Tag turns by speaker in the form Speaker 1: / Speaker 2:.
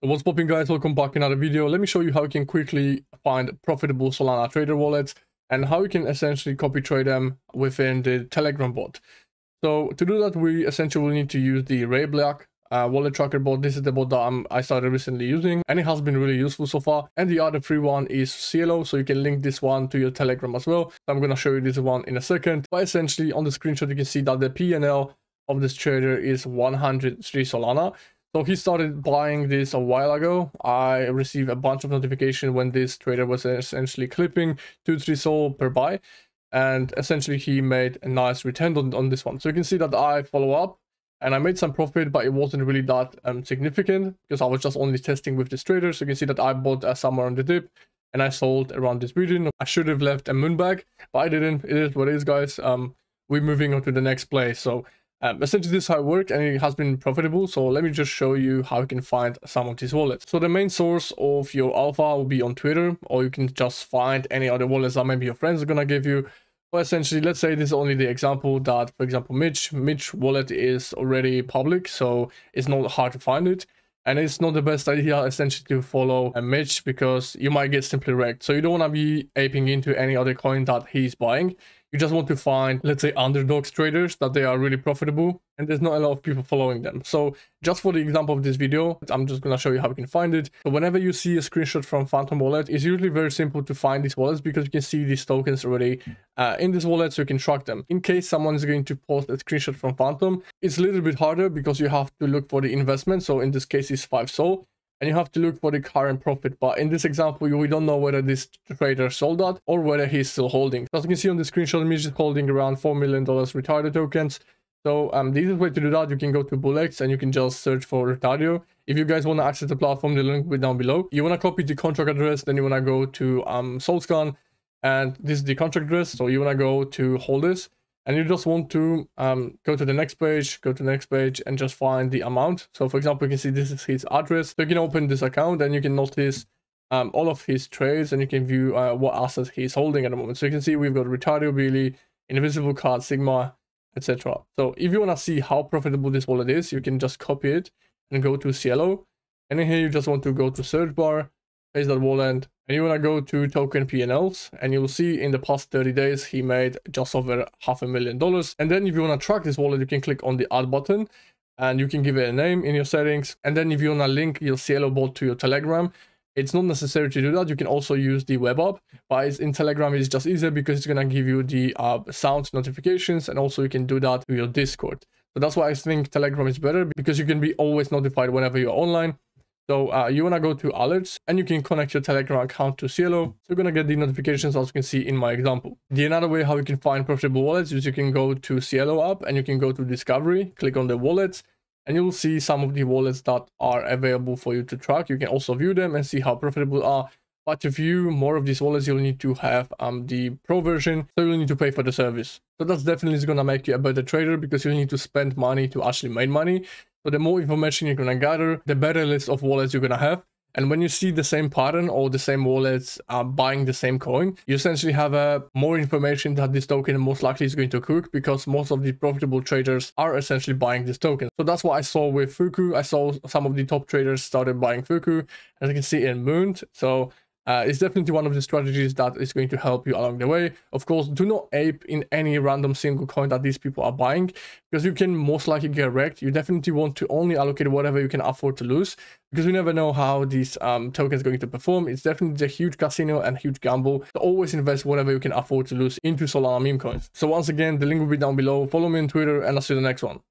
Speaker 1: So what's popping, guys? Welcome back to another video. Let me show you how you can quickly find profitable Solana trader wallets and how you can essentially copy trade them within the Telegram bot. So to do that, we essentially will need to use the RayBlack wallet tracker bot. This is the bot that I started recently using, and it has been really useful so far. And the other free one is Cielo, so you can link this one to your Telegram as well. So I'm going to show you this one in a second. But essentially on the screenshot, you can see that the PNL of this trader is 103 Solana. So he started buying this a while ago. I received a bunch of notifications when this trader was essentially clipping 2-3 Sol per buy. And essentially he made a nice return on this one. So you can see that I follow up and I made some profit, but it wasn't really that significant because I was just only testing with this trader. So you can see that I bought somewhere on the dip and I sold around this region. I should have left a moon bag, but I didn't. It is what it is, guys. We're moving on to the next play. So essentially this is how it worked, and it has been profitable. So let me just show you how you can find some of these wallets. So the main source of your alpha will be on Twitter, or you can just find any other wallets that maybe your friends are gonna give you. But essentially, let's say this is only the example that, for example, Mitch wallet is already public, so it's not hard to find it. And it's not the best idea essentially to follow a Mitch because you might get simply wrecked. So you don't want to be aping into any other coin that he's buying. You just want to find, let's say, underdogs traders that they are really profitable and there's not a lot of people following them. So just for the example of this video, I'm just going to show you how you can find it. So whenever you see a screenshot from Phantom Wallet, it's usually very simple to find these wallets because you can see these tokens already in this wallet, so you can track them. In case someone is going to post a screenshot from Phantom, it's a little bit harder because you have to look for the investment. So in this case, it's 5 Sol. And you have to look for the current profit. But in this example, we don't know whether this trader sold that or whether he's still holding. As you can see on the screenshot, Mitch is holding around $4 million retarded tokens. So the easiest way to do that, you can go to Bullex and you can just search for Retario. If you guys want to access the platform, the link will be down below. You want to copy the contract address, then you want to go to Solscan, and this is the contract address. So you want to go to holders. And you just want to go to the next page, and just find the amount. So for example, you can see this is his address. So you can open this account and you can notice all of his trades and you can view what assets he's holding at the moment. So you can see we've got Retario, Billy, Invisible Card, Sigma, etc. So if you want to see how profitable this wallet is, you can just copy it and go to Cielo. And then here you just want to go to search bar, paste that wallet, and you want to go to token PNLs, and you'll see in the past 30 days he made just over $500,000. And then if you want to track this wallet, you can click on the add button and you can give it a name in your settings. And then if you want to link your Cielo bot to your Telegram, it's not necessary to do that. You can also use the web app, but in Telegram it's just easier because it's going to give you the sound notifications, and also you can do that to your Discord. So that's why I think Telegram is better, because you can be always notified whenever you're online. So you want to go to alerts and you can connect your Telegram account to Cielo. So you're going to get the notifications, as you can see in my example. The another way how you can find profitable wallets is you can go to Cielo app and you can go to discovery, click on the wallets, and you'll see some of the wallets that are available for you to track. You can also view them and see how profitable they are. But to view more of these wallets, you'll need to have the pro version, so you'll need to pay for the service. So that's definitely going to make you a better trader because you'll need to spend money to actually make money. So the more information you're going to gather, the better list of wallets you're going to have. And when you see the same pattern or the same wallets buying the same coin, you essentially have more information that this token most likely is going to cook, because most of the profitable traders are essentially buying this token. So that's what I saw with Fuku. I saw some of the top traders started buying Fuku, as you can see in Moon. So it's definitely one of the strategies that is going to help you along the way. Of course, do not ape in any random single coin that these people are buying, because you can most likely get wrecked. You definitely want to only allocate whatever you can afford to lose, because you never know how these tokens are going to perform. It's definitely a huge casino and huge gamble. So always invest whatever you can afford to lose into Solana meme coins. So once again, the link will be down below. Follow me on Twitter, and I'll see you in the next one.